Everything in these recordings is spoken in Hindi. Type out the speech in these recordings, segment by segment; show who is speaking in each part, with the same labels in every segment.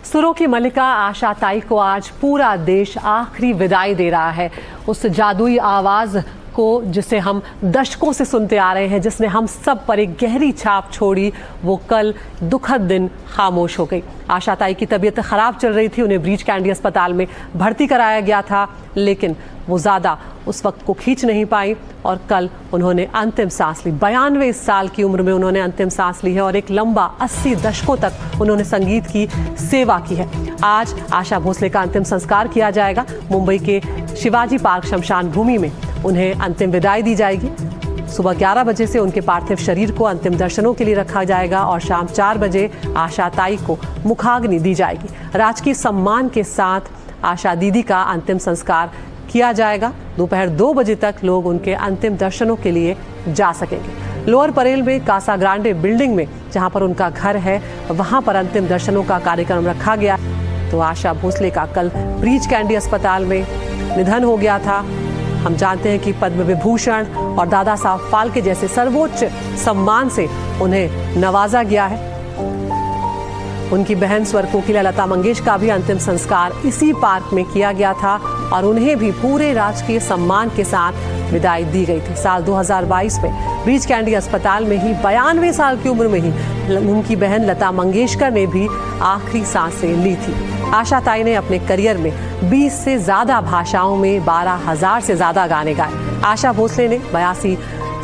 Speaker 1: सुरों की मलिका आशा ताई को आज पूरा देश आखिरी विदाई दे रहा है। उस जादुई आवाज को जिसे हम दशकों से सुनते आ रहे हैं, जिसने हम सब पर एक गहरी छाप छोड़ी, वो कल दुखद दिन खामोश हो गई। आशा ताई की तबीयत खराब चल रही थी, उन्हें ब्रीच कैंडी अस्पताल में भर्ती कराया गया था, लेकिन वो ज़्यादा उस वक्त को खींच नहीं पाई और कल उन्होंने अंतिम सांस ली। 92 साल की उम्र में उन्होंने अंतिम सांस ली है और एक लंबा 80 दशकों तक उन्होंने संगीत की सेवा की है। आज आशा भोसले का अंतिम संस्कार किया जाएगा। मुंबई के शिवाजी पार्क शमशान भूमि में उन्हें अंतिम विदाई दी जाएगी। सुबह 11 बजे से उनके पार्थिव शरीर को अंतिम दर्शनों के लिए रखा जाएगा और शाम 4 बजे आशा ताई को मुखाग्नि दी जाएगी। राजकीय सम्मान के साथ आशा दीदी का अंतिम संस्कार किया जाएगा। दोपहर 2 बजे तक लोग उनके अंतिम दर्शनों के लिए जा सकेंगे। लोअर परेल में कासा ग्रांडे बिल्डिंग में, जहां पर उनका घर है, वहां पर अंतिम दर्शनों का कार्यक्रम रखा गया। तो आशा भोसले का कल ब्रीच कैंडी अस्पताल में निधन हो गया था। हम जानते हैं कि पद्म विभूषण और दादा साहब फाल्के जैसे सर्वोच्च सम्मान से उन्हें नवाजा गया है। उनकी बहन स्वर कोकिला लता मंगेशकर का भी अंतिम संस्कार इसी पार्क में किया गया था और उन्हें भी पूरे राजकीय सम्मान के साथ विदाई दी गई थी। साल 2022 में ब्रीच कैंडी अस्पताल में ही 92 साल की उम्र में ही उनकी बहन लता मंगेशकर ने भी आखिरी सांसें ली थी। आशा ताई ने अपने करियर में 20 से ज़्यादा भाषाओं में 12,000 से ज़्यादा गाने गाए। आशा भोसले ने 82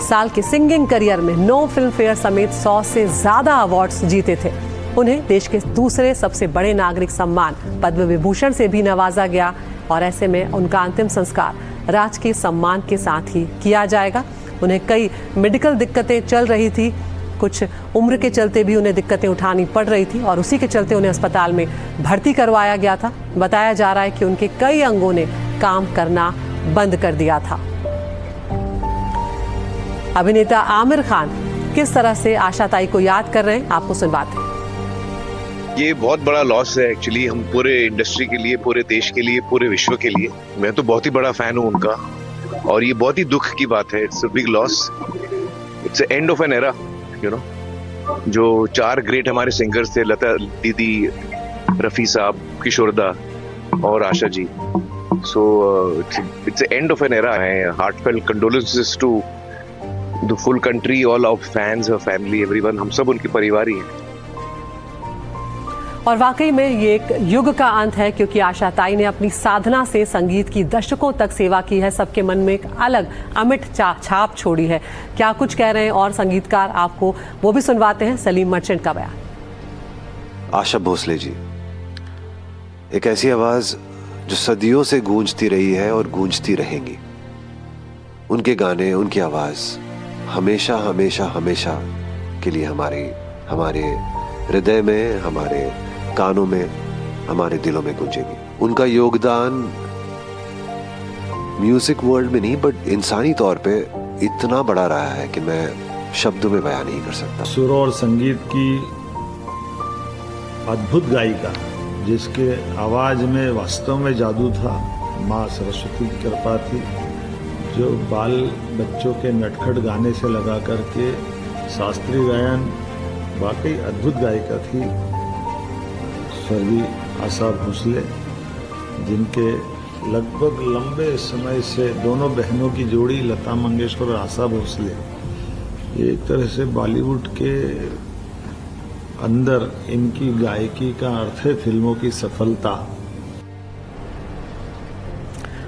Speaker 1: साल के सिंगिंग करियर में 9 फिल्म फेयर समेत 100 से ज़्यादा अवार्ड्स जीते थे। उन्हें देश के दूसरे सबसे बड़े नागरिक सम्मान पद्म विभूषण से भी नवाजा गया और ऐसे में उनका अंतिम संस्कार राजकीय सम्मान के साथ ही किया जाएगा। उन्हें कई मेडिकल दिक्कतें चल रही थी, कुछ उम्र के चलते भी उन्हें दिक्कतें उठानी पड़ रही थी और उसी के चलते उन्हें अस्पताल में भर्ती करवाया गया था। बताया जा रहा है कि उनके कई अंगों ने काम करना बंद कर दिया था। अभिनेता आमिर खान किस तरह से आशा ताई को याद कर रहे हैं, आपको सुनवाते हैं।
Speaker 2: ये बहुत बड़ा लॉस है एक्चुअली, हम पूरे इंडस्ट्री के लिए, पूरे देश के लिए, पूरे विश्व के लिए। मैं तो बहुत ही बड़ा फैन हूँ उनका और ये बहुत ही दुख की बात है। It's a big loss, it's end of an era, you know. जो 4 ग्रेट हमारे सिंगर्स थे, लता दीदी, रफ़ी साहब, किशोरदा और Asha ji. So it's end of an era है। Heartfelt condolences to the full country, all our fans, our family, everyone. हम सब उनके परिवार ही हैं।
Speaker 1: और वाकई में ये एक युग का अंत है, क्योंकि आशा ताई ने अपनी साधना से संगीत की दशकों तक सेवा की है। सबके मन में एक अलग अमिट छाप छोड़ी है। क्या कुछ कह रहे हैं और संगीतकार, आपको वो भी सुनवाते हैं। सलीम मर्चेंट का बयान।
Speaker 3: आशा भोसले जी एक ऐसी आवाज जो सदियों से गूंजती रही है और गूंजती रहेंगी। उनके गाने, उनकी आवाज हमेशा हमेशा हमेशा के लिए हमारे हृदय में, हमारे कानों में, हमारे दिलों में गूंजेगी। उनका योगदान म्यूजिक वर्ल्ड में नहीं बट इंसानी तौर पे इतना बड़ा रहा है कि मैं शब्दों में बयान नहीं कर सकता।
Speaker 4: सुर और संगीत की अद्भुत गायिका, जिसके आवाज में वास्तव में जादू था, माँ सरस्वती की कृपा थी, जो बाल बच्चों के नटखट गाने से लगा करके शास्त्रीय गायन, वाकई अद्भुत गायिका थी स्वर्गीय आशा भोसले, जिनके लगभग लंबे समय से दोनों बहनों की जोड़ी लता मंगेशकर और आशा भोसले, ये एक तरह से बॉलीवुड के अंदर इनकी गायकी का अर्थ है फिल्मों की सफलता।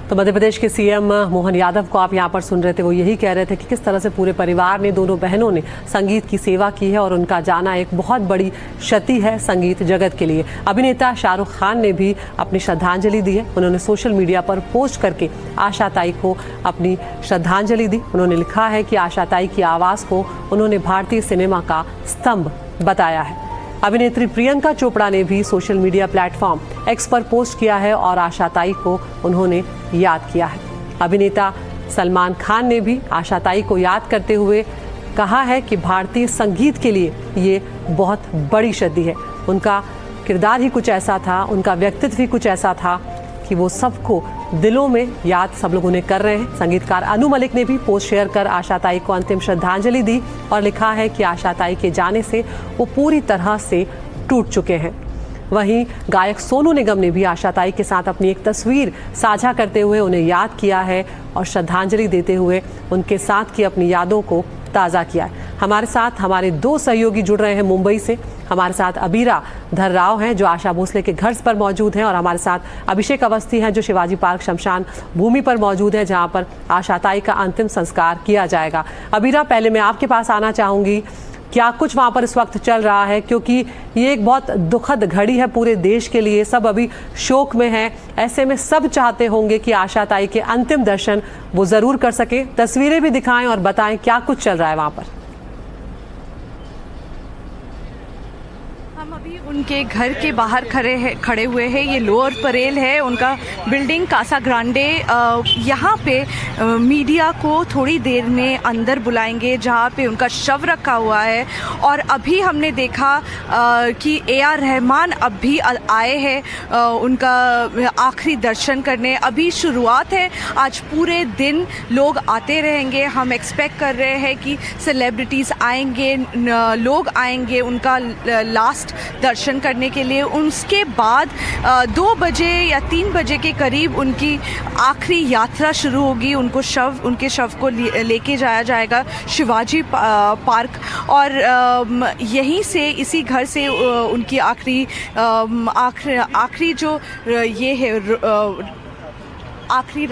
Speaker 1: तो मध्य प्रदेश के सीएम मोहन यादव को आप यहाँ पर सुन रहे थे। वो यही कह रहे थे कि किस तरह से पूरे परिवार ने, दोनों बहनों ने संगीत की सेवा की है और उनका जाना एक बहुत बड़ी क्षति है संगीत जगत के लिए। अभिनेता शाहरुख खान ने भी अपनी श्रद्धांजलि दी है। उन्होंने सोशल मीडिया पर पोस्ट करके आशा ताई को अपनी श्रद्धांजलि दी। उन्होंने लिखा है कि आशा ताई की आवाज़ को उन्होंने भारतीय सिनेमा का स्तंभ बताया है। अभिनेत्री प्रियंका चोपड़ा ने भी सोशल मीडिया प्लेटफॉर्म एक्स पर पोस्ट किया है और आशा ताई को उन्होंने याद किया है। अभिनेता सलमान खान ने भी आशा ताई को याद करते हुए कहा है कि भारतीय संगीत के लिए ये बहुत बड़ी क्षति है। उनका किरदार ही कुछ ऐसा था, उनका व्यक्तित्व ही कुछ ऐसा था कि वो सबको दिलों में याद सब लोग उन्हें कर रहे हैं। संगीतकार अनु मलिक ने भी पोस्ट शेयर कर आशा ताई को अंतिम श्रद्धांजलि दी और लिखा है कि आशा ताई के जाने से वो पूरी तरह से टूट चुके हैं। वहीं गायक सोनू निगम ने भी आशाताई के साथ अपनी एक तस्वीर साझा करते हुए उन्हें याद किया है और श्रद्धांजलि देते हुए उनके साथ की अपनी यादों को ताज़ा किया है। हमारे साथ हमारे 2 सहयोगी जुड़ रहे हैं मुंबई से। हमारे साथ अबीरा धर्राव हैं जो आशा भोसले के घर पर मौजूद हैं और हमारे साथ अभिषेक अवस्थी हैं जो शिवाजी पार्क शमशान भूमि पर मौजूद है जहां पर आशाताई का अंतिम संस्कार किया जाएगा। अबीरा, पहले मैं आपके पास आना चाहूँगी, क्या कुछ वहाँ पर इस वक्त चल रहा है, क्योंकि ये एक बहुत दुखद घड़ी है पूरे देश के लिए, सब अभी शोक में हैं। ऐसे में सब चाहते होंगे कि आशाताई के अंतिम दर्शन वो ज़रूर कर सके। तस्वीरें भी दिखाएं और बताएं क्या कुछ चल रहा है वहाँ पर।
Speaker 5: हम अभी उनके घर के बाहर खड़े हुए हैं। ये लोअर परेल है उनका बिल्डिंग कासा ग्रांडे। यहाँ पे मीडिया को थोड़ी देर में अंदर बुलाएंगे जहाँ पे उनका शव रखा हुआ है। और अभी हमने देखा कि AR रहमान अब भी आए हैं उनका आखिरी दर्शन करने। अभी शुरुआत है, आज पूरे दिन लोग आते रहेंगे। हम एक्सपेक्ट कर रहे हैं कि सेलिब्रिटीज़ आएंगे, लोग आएंगे उनका लास्ट दर्शन करने के लिए। उसके बाद 2 बजे या 3 बजे के करीब उनकी आखिरी यात्रा शुरू होगी। उनके शव को लेके जाया जाएगा शिवाजी पार्क और यहीं से, इसी घर से उनकी आखिरी जो ये है आखिरी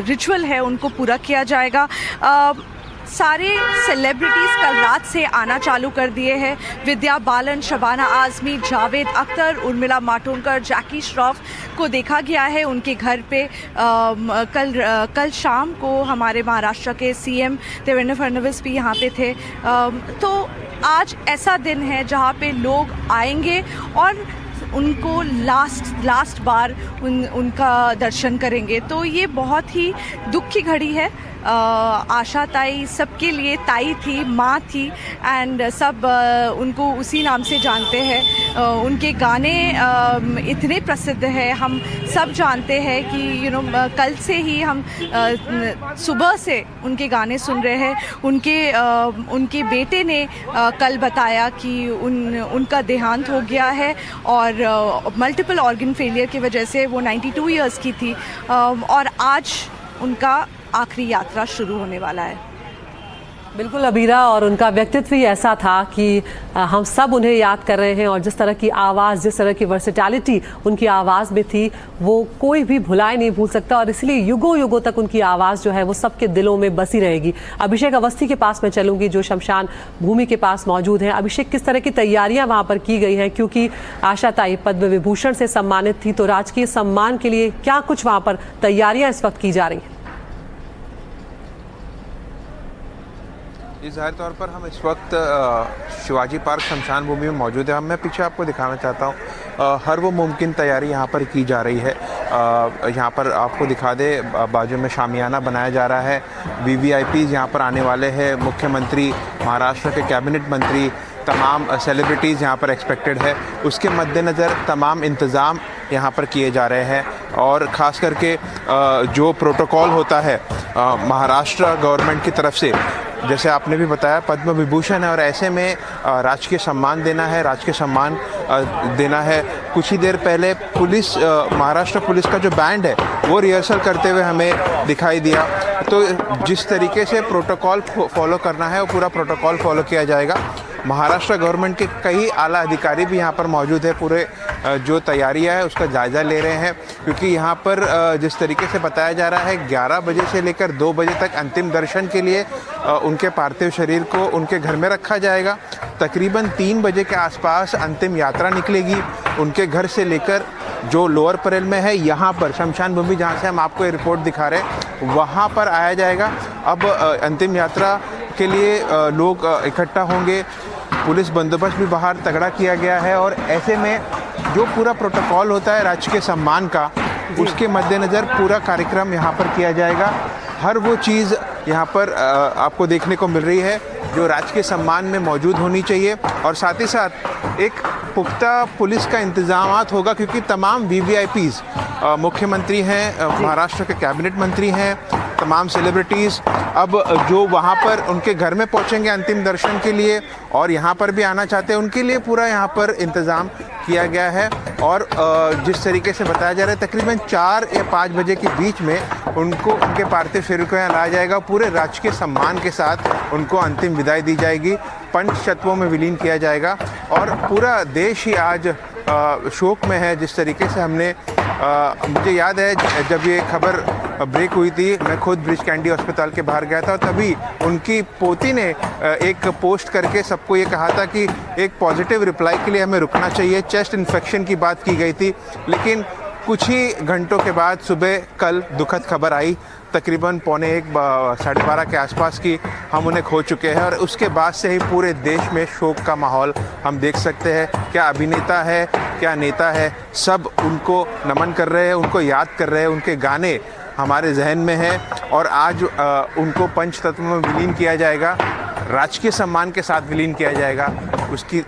Speaker 5: रिचुअल है उनको पूरा किया जाएगा। सारे सेलिब्रिटीज़ कल रात से आना चालू कर दिए हैं। विद्या बालन, शबाना आज़मी, जावेद अख्तर, उर्मिला मातोंडकर, जैकी श्रॉफ को देखा गया है उनके घर पे। कल शाम को हमारे महाराष्ट्र के CM देवेंद्र फडणवीस भी यहाँ पे थे। तो आज ऐसा दिन है जहाँ पे लोग आएंगे और उनको लास्ट बार उनका दर्शन करेंगे। तो ये बहुत ही दुख की घड़ी है। आशाताई सबके लिए ताई थी, माँ थी एंड सब उनको उसी नाम से जानते हैं। उनके गाने इतने प्रसिद्ध हैं, हम सब जानते हैं कि कल से ही हम सुबह से उनके गाने सुन रहे हैं। उनके बेटे ने कल बताया कि उनका देहांत हो गया है और मल्टीपल ऑर्गन फेलियर की वजह से वो 92 इयर्स की थी और आज उनका आखिरी यात्रा शुरू होने वाला है।
Speaker 1: बिल्कुल अबीरा, और उनका व्यक्तित्व ही ऐसा था कि हम सब उन्हें याद कर रहे हैं और जिस तरह की आवाज़, जिस तरह की वर्सेटैलिटी उनकी आवाज़ में थी वो कोई भी भुलाए नहीं भूल सकता और इसलिए युगों युगों तक उनकी आवाज़ जो है वो सबके दिलों में बसी रहेगी। अभिषेक अवस्थी के पास मैं चलूँगी जो शमशान भूमि के पास मौजूद हैं। अभिषेक, किस तरह की तैयारियाँ वहाँ पर की गई हैं, क्योंकि आशाताई पद्म विभूषण से सम्मानित थी, तो राजकीय सम्मान के लिए क्या कुछ वहाँ पर तैयारियाँ इस वक्त की जा रही हैं?
Speaker 6: जी, ज़ाहिर तौर पर हम इस वक्त शिवाजी पार्क शमशान भूमि में मौजूद है। मैं पीछे आपको दिखाना चाहता हूँ, हर वो मुमकिन तैयारी यहाँ पर की जा रही है। यहाँ पर आपको दिखा दे, बाजू में शामियाना बनाया जा रहा है। VVIPs यहाँ पर आने वाले हैं, मुख्यमंत्री, महाराष्ट्र के कैबिनेट मंत्री, तमाम सेलिब्रिटीज़ यहाँ पर एक्सपेक्टेड है। उसके मद्देनज़र तमाम इंतज़ाम यहाँ पर किए जा रहे हैं और ख़ास करके जो प्रोटोकॉल होता है महाराष्ट्र गवर्नमेंट की तरफ से, जैसे आपने भी बताया पद्म विभूषण है और ऐसे में राजकीय सम्मान देना है, राजकीय सम्मान देना है। कुछ ही देर पहले पुलिस, महाराष्ट्र पुलिस का जो बैंड है वो रिहर्सल करते हुए हमें दिखाई दिया। तो जिस तरीके से प्रोटोकॉल फॉलो करना है वो पूरा प्रोटोकॉल फॉलो किया जाएगा। महाराष्ट्र गवर्नमेंट के कई आला अधिकारी भी यहाँ पर मौजूद है, पूरे जो तैयारियाँ है उसका जायज़ा ले रहे हैं, क्योंकि यहाँ पर जिस तरीके से बताया जा रहा है 11 बजे से लेकर 2 बजे तक अंतिम दर्शन के लिए उनके पार्थिव शरीर को उनके घर में रखा जाएगा। तकरीबन 3 बजे के आसपास अंतिम यात्रा निकलेगी उनके घर से लेकर जो लोअर परेल में है, यहाँ पर शमशान भूमि जहाँ से हम आपको ये रिपोर्ट दिखा रहे हैं वहाँ पर आया जाएगा। अब अंतिम यात्रा के लिए लोग इकट्ठा होंगे, पुलिस बंदोबस्त भी बाहर तगड़ा किया गया है और ऐसे में जो पूरा प्रोटोकॉल होता है राजकीय सम्मान का, उसके मद्देनज़र पूरा कार्यक्रम यहाँ पर किया जाएगा। हर वो चीज़ यहाँ पर आपको देखने को मिल रही है जो राजकीय सम्मान में मौजूद होनी चाहिए और साथ ही साथ एक पुख्ता पुलिस का इंतज़ामात होगा, क्योंकि तमाम VVIPs, मुख्यमंत्री हैं, महाराष्ट्र के कैबिनेट मंत्री हैं, तमाम सेलिब्रिटीज़ अब जो वहाँ पर उनके घर में पहुँचेंगे अंतिम दर्शन के लिए और यहाँ पर भी आना चाहते हैं, उनके लिए पूरा यहाँ पर इंतज़ाम किया गया है। और जिस तरीके से बताया जा रहा है तकरीबन 4 या 5 बजे के बीच में उनको उनके पार्थिव शरीर को यहाँ लाया जाएगा। पूरे राजकीय सम्मान के साथ उनको अंतिम विदाई दी जाएगी, पंचतत्वों में विलीन किया जाएगा। और पूरा देश ही आज शोक में है। जिस तरीके से हमने मुझे याद है जब ये खबर ब्रेक हुई थी, मैं खुद ब्रिज कैंडी अस्पताल के बाहर गया था और तभी उनकी पोती ने एक पोस्ट करके सबको ये कहा था कि एक पॉजिटिव रिप्लाई के लिए हमें रुकना चाहिए। चेस्ट इन्फेक्शन की बात की गई थी, लेकिन कुछ ही घंटों के बाद सुबह कल दुखद खबर आई, तकरीबन 1:15 साढ़े 12 के आसपास की हम उन्हें खो चुके हैं। और उसके बाद से ही पूरे देश में शोक का माहौल हम देख सकते हैं। क्या अभिनेता है, क्या नेता है, सब उनको नमन कर रहे हैं, उनको याद कर रहे हैं। उनके गाने हमारे जहन में हैं और आज उनको पंचतत्व में विलीन किया जाएगा, राजकीय सम्मान के साथ विलीन किया जाएगा। उसकी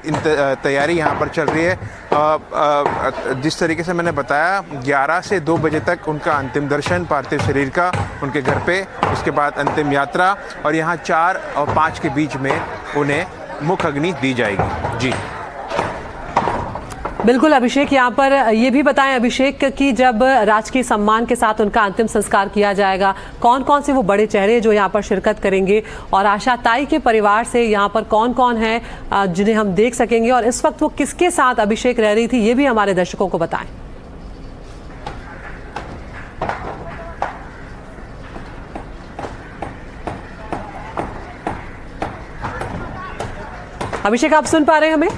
Speaker 6: तैयारी यहाँ पर चल रही है। जिस तरीके से मैंने बताया 11 से 2 बजे तक उनका अंतिम दर्शन पार्थिव शरीर का उनके घर पे, उसके बाद अंतिम यात्रा और यहाँ 4 और 5 के बीच में उन्हें मुख अग्नि दी जाएगी। जी
Speaker 1: बिल्कुल अभिषेक, यहाँ पर ये भी बताएं अभिषेक कि जब राजकीय सम्मान के साथ उनका अंतिम संस्कार किया जाएगा, कौन कौन से वो बड़े चेहरे जो यहाँ पर शिरकत करेंगे और आशा ताई के परिवार से यहाँ पर कौन कौन है जिन्हें हम देख सकेंगे और इस वक्त वो किसके साथ अभिषेक रह रही थी, ये भी हमारे दर्शकों को बताएं। अभिषेक, आप सुन पा रहे हैं हमें?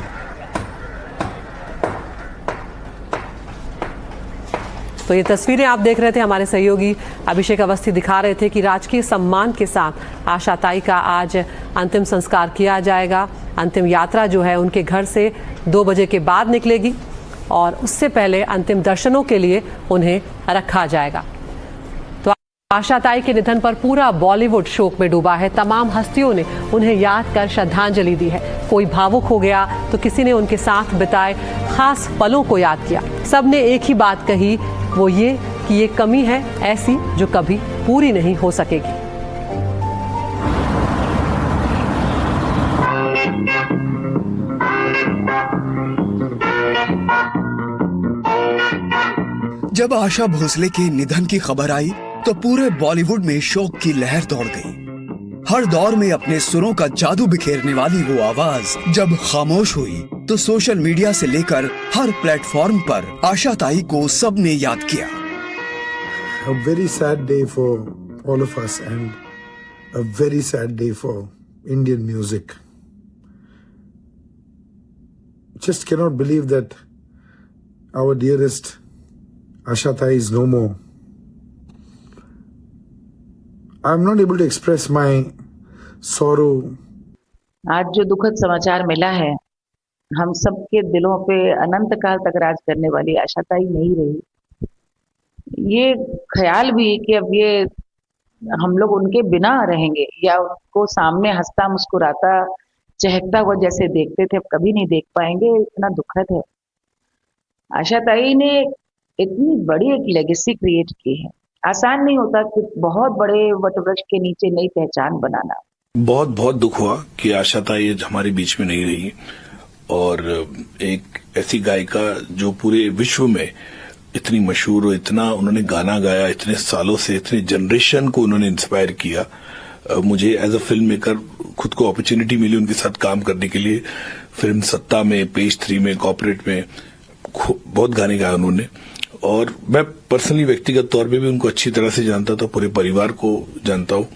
Speaker 1: तो ये तस्वीरें आप देख रहे थे, हमारे सहयोगी अभिषेक अवस्थी दिखा रहे थे कि राजकीय सम्मान के साथ आशा ताई का आज अंतिम संस्कार किया जाएगा। अंतिम यात्रा जो है उनके घर से 2 बजे के बाद निकलेगी और उससे पहले अंतिम दर्शनों के लिए उन्हें रखा जाएगा। तो आशा ताई के निधन पर पूरा बॉलीवुड शोक में डूबा है। तमाम हस्तियों ने उन्हें याद कर श्रद्धांजलि दी है। कोई भावुक हो गया तो किसी ने उनके साथ बिताए खास पलों को याद किया। सबने एक ही बात कही, वो ये कि ये कमी है ऐसी जो कभी पूरी नहीं हो सकेगी।
Speaker 7: जब आशा भोसले के निधन की खबर आई तो पूरे बॉलीवुड में शोक की लहर दौड़ गई। हर दौर में अपने सुरों का जादू बिखेरने वाली वो आवाज जब खामोश हुई तो सोशल मीडिया से लेकर हर प्लेटफॉर्म पर आशा ताई को सबने याद किया।
Speaker 8: A very sad day for all of us and a very sad day for Indian music. Just cannot believe that our dearest Asha Tai is no more. I'm not able to express my sorrow.
Speaker 9: आज जो दुखद समाचार मिला है, हम सबके दिलों पे अनंत काल तक राज करने वाली आशा ताई नहीं रही। ये ख्याल भी कि अब ये हम लोग उनके बिना रहेंगे या उनको सामने हंसता मुस्कुराता चहकता हुआ जैसे देखते थे अब कभी नहीं देख पाएंगे, इतना दुखद है। आशा ताई ने इतनी बड़ी एक लेगेसी क्रिएट की है, आसान नहीं होता कि बहुत बड़े वटवृक्ष के नीचे नई पहचान बनाना।
Speaker 10: बहुत बहुत दुख हुआ कि आशा ताई हमारे बीच में नहीं रही और एक ऐसी गायिका जो पूरे विश्व में इतनी मशहूर और इतना उन्होंने गाना गाया, इतने सालों से इतने जनरेशन को उन्होंने इंस्पायर किया। मुझे एज अ फिल्म मेकर खुद को अपॉर्चुनिटी मिली उनके साथ काम करने के लिए। फिल्म सत्ता में, पेज 3 में, कॉर्पोरेट में बहुत गाने गाए उन्होंने और मैं पर्सनली व्यक्तिगत तौर पे भी उनको अच्छी तरह से जानता था, पूरे परिवार को जानता हूँ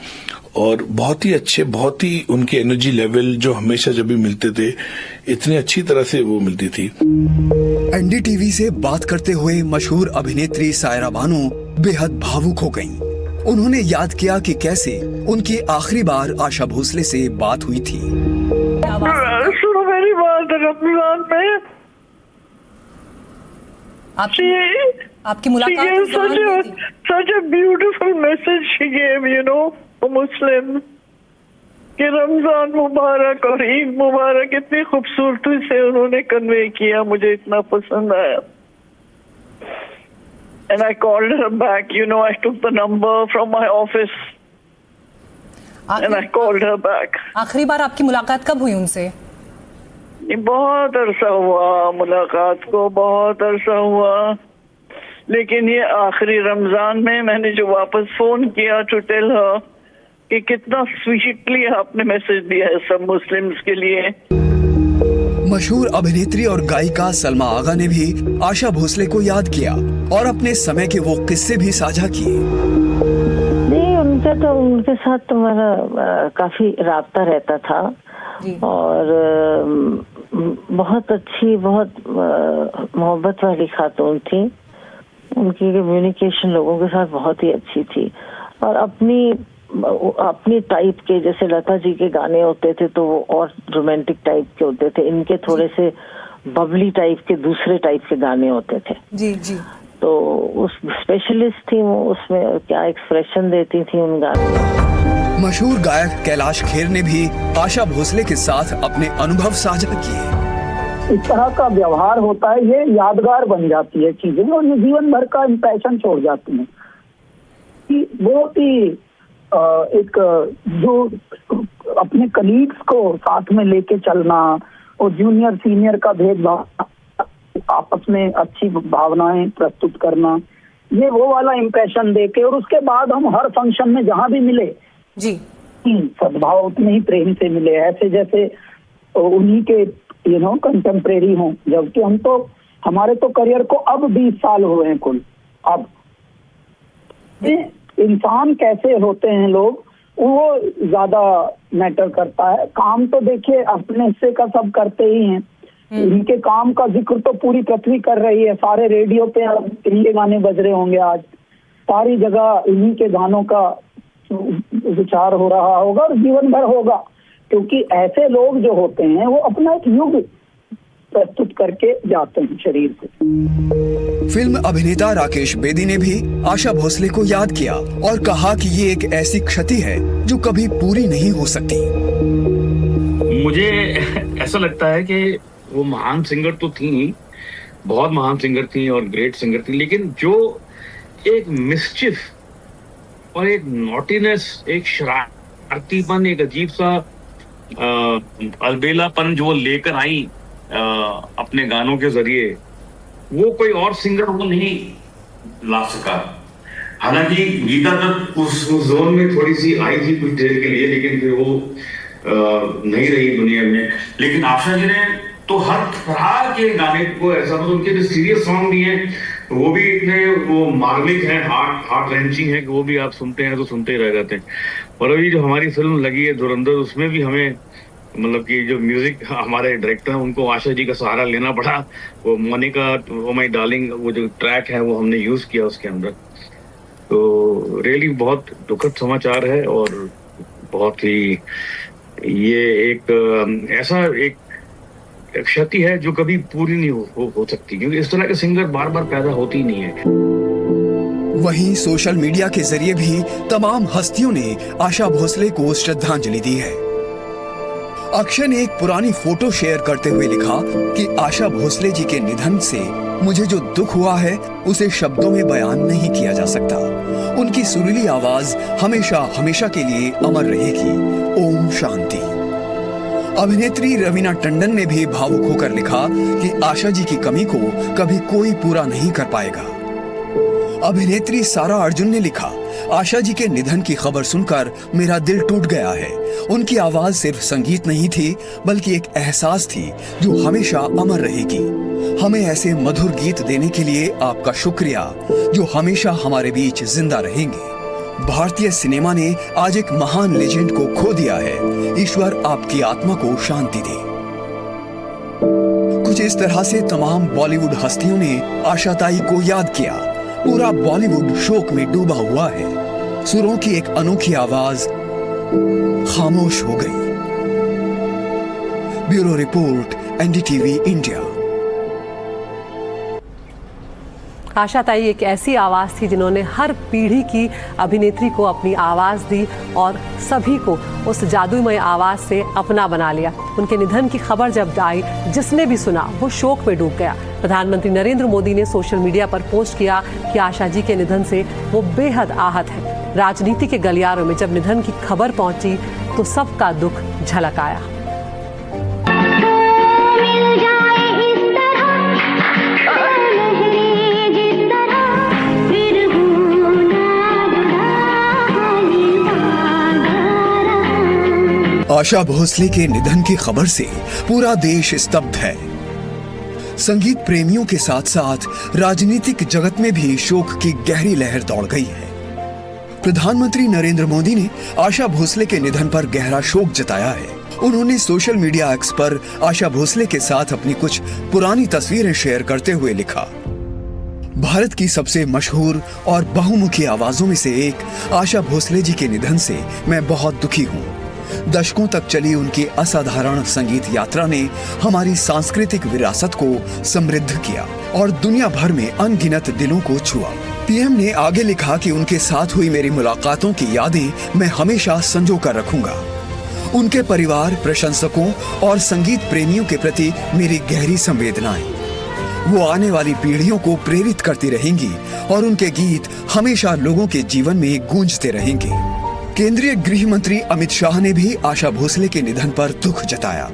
Speaker 10: और बहुत ही अच्छे, बहुत ही उनके एनर्जी लेवल जो हमेशा जब भी मिलते थे इतनी अच्छी तरह से वो मिलती थी।
Speaker 7: एनडीटीवी से बात करते हुए मशहूर अभिनेत्री सायरा बानो बेहद भावुक हो गईं। उन्होंने याद किया कि कैसे उनकी आखिरी बार आशा भोसले से बात हुई थी।
Speaker 11: सुनो मेरी बात, अपनी बात में
Speaker 1: आपकी मुलाकात
Speaker 11: such a beautiful message she gave, you know, a Muslim, कि रमजान मुबारक और ईद मुबारक इतनी खूबसूरती से उन्होंने कन्वे किया, मुझे इतना पसंद आया। And I called her back, you know, I took the number from my office and I called her back.
Speaker 12: आखिरी बार आपकी मुलाकात कब हुई उनसे?
Speaker 11: बहुत अरसा हुआ मुलाकात को, बहुत अरसा हुआ, लेकिन ये आखिरी रमजान में मैंने जो वापस फोन किया टू टेल हर कि कितना स्वीटली आपने मैसेज दिया है सब मुस्लिम्स के लिए।
Speaker 7: मशहूर अभिनेत्री और गायिका सलमा आगा ने भी आशा भोसले को याद किया और अपने समय के वो किस्से भी साझा किए।
Speaker 12: नहीं, उनके साथ तुम्हारा काफी राब्ता रहता था और बहुत अच्छी, बहुत मोहब्बत वाली खातून थी। उनकी कम्युनिकेशन लोगों के साथ बहुत ही अच्छी थी और अपनी टाइप के, जैसे लता जी के गाने होते थे तो वो और रोमांटिक टाइप के होते थे, इनके थोड़े से बबली टाइप के, दूसरे टाइप के गाने होते थे।
Speaker 5: जी जी।
Speaker 12: तो उस स्पेशलिस्ट थी वो, उसमें क्या एक्सप्रेशन देती थी उन गानों में।
Speaker 7: मशहूर गायक कैलाश खेर ने भी आशा भोसले के साथ अपने अनुभव साझा किए।
Speaker 13: इस तरह का व्यवहार होता है, ये यादगार बन जाती है चीजें और ये जीवन भर का इम्प्रेशन छोड़ जाती है। बहुत ही एक जो अपने कलीग्स को साथ में लेके चलना और जूनियर सीनियर का भेदभाव, आपस में अच्छी भावनाएं प्रस्तुत करना, ये वो वाला इम्प्रेशन देके, और उसके बाद हम हर फंक्शन में जहां भी मिले
Speaker 5: जी
Speaker 13: सद्भाव उतने ही प्रेम से मिले, ऐसे जैसे उन्हीं के कंटेम्प्रेरी हों, जबकि हम तो, हमारे तो करियर को अब 20 साल हुए हैं कुल। अब इंसान कैसे होते हैं लोग, वो ज्यादा मैटर करता है। काम तो देखिए अपने हिस्से का सब करते ही हैं, इनके काम का जिक्र तो पूरी पृथ्वी कर रही है। सारे रेडियो पे इनके गाने बज रहे होंगे, आज सारी जगह इन्हीं के गानों का विचार हो रहा होगा और जीवन भर होगा, क्योंकि ऐसे लोग जो होते हैं वो अपना एक युग प्रस्तुत करके जाते हैं शरीर से।
Speaker 7: फिल्म अभिनेता राकेश बेदी ने भी आशा भोसले को याद किया और कहा कि ये एक ऐसी क्षति है जो कभी पूरी नहीं हो सकती।
Speaker 14: मुझे ऐसा लगता है कि वो महान सिंगर तो थी, बहुत महान सिंगर थी और ग्रेट सिंगर थी, लेकिन जो एक मिस्चिफ और एक नॉटीनेस, एक शरारतीपन, एक अजीब सा अलबेलापन जो लेकर आई अपने गानों के जरिए, वो कोई और सिंगर वो नहीं ला सका। हालांकि गीता तक उस जोन में थोड़ी सी आई थी कुछ देर के लिए, लेकिन फिर वो नहीं रही दुनिया में। लेकिन आशा जी ने तो हर तरह के गाने को ऐसा, मतलब उनके जो सीरियस सॉन्ग भी हैं वो भी इतने वो मार्मिक हैं, हार्ट रेंचिंग है कि वो भी आप सुनते हैं तो सुनते ही रह जाते हैं। और अभी जो हमारी फिल्म लगी है धुरंधर, उसमें भी हमें मतलब कि जो म्यूजिक हमारे डायरेक्टर हैं उनको आशा जी का सहारा लेना पड़ा। वो मोनिका ओ माय डार्लिंग, वो जो ट्रैक है वो हमने यूज किया उसके अंदर। तो रियली बहुत दुखद समाचार है और बहुत ही ये एक ऐसा एक क्षति है जो कभी पूरी नहीं हो सकती, क्योंकि इस तरह के सिंगर बार बार पैदा होती ही नहीं है।
Speaker 7: वहीं सोशल मीडिया के जरिए भी तमाम हस्तियों ने आशा भोसले को श्रद्धांजलि दी है। अक्षय ने एक पुरानी फोटो शेयर करते हुए लिखा कि आशा भोसले जी के निधन से मुझे जो दुख हुआ है उसे शब्दों में बयान नहीं किया जा सकता। उनकी सुरीली आवाज हमेशा हमेशा के लिए अमर रहेगी। ओम शांति। अभिनेत्री रवीना टंडन ने भी भावुक होकर लिखा कि आशा जी की कमी को कभी कोई पूरा नहीं कर पाएगा। अभिनेत्री सारा अर्जुन ने लिखा, आशा जी के निधन की खबर सुनकर मेरा दिल टूट गया है। उनकी आवाज सिर्फ संगीत नहीं थी बल्कि एक एहसास थी जो हमेशा अमर रहेगी। हमें ऐसे मधुर गीत देने के लिए आपका शुक्रिया, जो हमेशा हमारे बीच जिंदा रहेंगे। भारतीय सिनेमा ने आज एक महान लेजेंड को खो दिया है। ईश्वर आपकी आत्मा को शांति दे। कुछ इस तरह से तमाम बॉलीवुड हस्तियों ने आशाताई को याद किया। पूरा बॉलीवुड शोक में डूबा हुआ है। सुरों की एक अनोखी आवाज खामोश हो गई। Bureau report, NDTV India.
Speaker 1: Asha tai एक ऐसी आवाज़ थी जिन्होंने हर पीढ़ी की अभिनेत्री को अपनी आवाज़ दी और सभी को उस जादूमय आवाज़ से अपना बना लिया। उनके निधन की खबर जब आई, जिसने भी सुना वो शोक में डूब गया। प्रधानमंत्री नरेंद्र मोदी ने सोशल मीडिया पर पोस्ट किया कि आशा जी के निधन से वो बेहद आहत है। राजनीति के गलियारों में जब निधन की खबर पहुंची तो सबका दुख झलक आया।
Speaker 7: आशा भोसले के निधन की खबर से पूरा देश स्तब्ध है। संगीत प्रेमियों के साथ साथ राजनीतिक जगत में भी शोक की गहरी लहर दौड़ गई है। प्रधानमंत्री नरेंद्र मोदी ने आशा भोसले के निधन पर गहरा शोक जताया है। उन्होंने सोशल मीडिया एक्स पर आशा भोसले के साथ अपनी कुछ पुरानी तस्वीरें शेयर करते हुए लिखा, भारत की सबसे मशहूर और बहुमुखी आवाजों में से एक आशा भोसले जी के निधन से मैं बहुत दुखी हूँ। दशकों तक चली उनकी असाधारण संगीत यात्रा ने हमारी सांस्कृतिक विरासत को समृद्ध किया और दुनिया भर में अनगिनत दिलों को छुआ। पीएम ने आगे लिखा कि उनके साथ हुई मेरी मुलाकातों की यादें मैं हमेशा संजो कर रखूंगा। उनके परिवार, प्रशंसकों और संगीत प्रेमियों के प्रति मेरी गहरी संवेदनाएं। वो आने वाली पीढ़ियों को प्रेरित करती रहेंगी और उनके गीत हमेशा लोगों के जीवन में गूंजते रहेंगे। केंद्रीय गृह मंत्री अमित शाह ने भी आशा भोसले के निधन पर दुख जताया।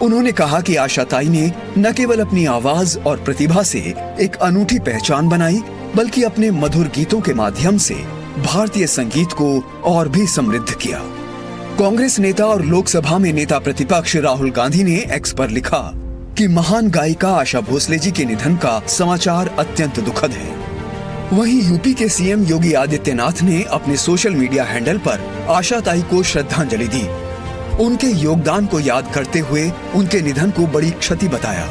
Speaker 7: उन्होंने कहा कि आशा ताई ने न केवल अपनी आवाज और प्रतिभा से एक अनूठी पहचान बनाई, बल्कि अपने मधुर गीतों के माध्यम से भारतीय संगीत को और भी समृद्ध किया। कांग्रेस नेता और लोकसभा में नेता प्रतिपक्ष राहुल गांधी ने एक्स पर लिखा कि महान गायिका आशा भोसले जी के निधन का समाचार अत्यंत दुखद है। वहीं यूपी के सीएम योगी आदित्यनाथ ने अपने सोशल मीडिया हैंडल पर आशा ताई को श्रद्धांजलि दी। उनके योगदान को याद करते हुए उनके निधन को बड़ी क्षति बताया।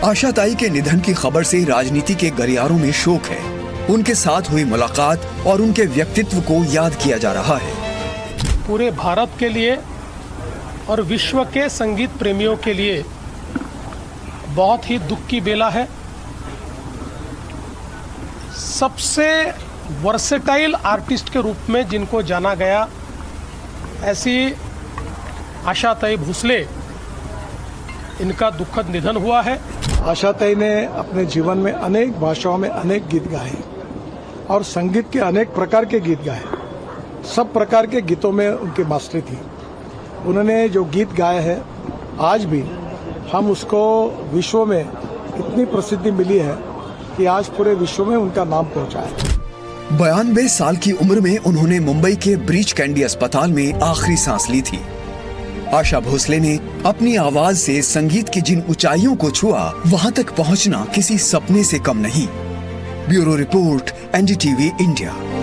Speaker 7: आशा ताई के निधन की खबर से राजनीति के गलियारों में शोक है। उनके साथ हुई मुलाकात और उनके व्यक्तित्व को याद किया जा रहा है।
Speaker 15: पूरे भारत के लिए और विश्व के संगीत प्रेमियों के लिए बहुत ही दुख की बेला है। सबसे वर्सेटाइल आर्टिस्ट के रूप में जिनको जाना गया, ऐसी आशा ताई भोसले, इनका दुखद निधन हुआ है।
Speaker 16: आशा ताई ने अपने जीवन में अनेक भाषाओं में अनेक गीत गाए और संगीत के अनेक प्रकार के गीत गाए। सब प्रकार के गीतों में उनकी मास्टरी थी। उन्होंने जो गीत गाए हैं, आज भी हम उसको विश्व में इतनी प्रसिद्धि मिली है कि आज पूरे विश्व में उनका नाम पहुंचा है।
Speaker 7: 92 साल की उम्र में उन्होंने मुंबई के ब्रीच कैंडी अस्पताल में आखिरी सांस ली थी। आशा भोसले ने अपनी आवाज से संगीत की जिन ऊंचाइयों को छुआ, वहां तक पहुंचना किसी सपने से कम नहीं। Bureau report, NDTV India.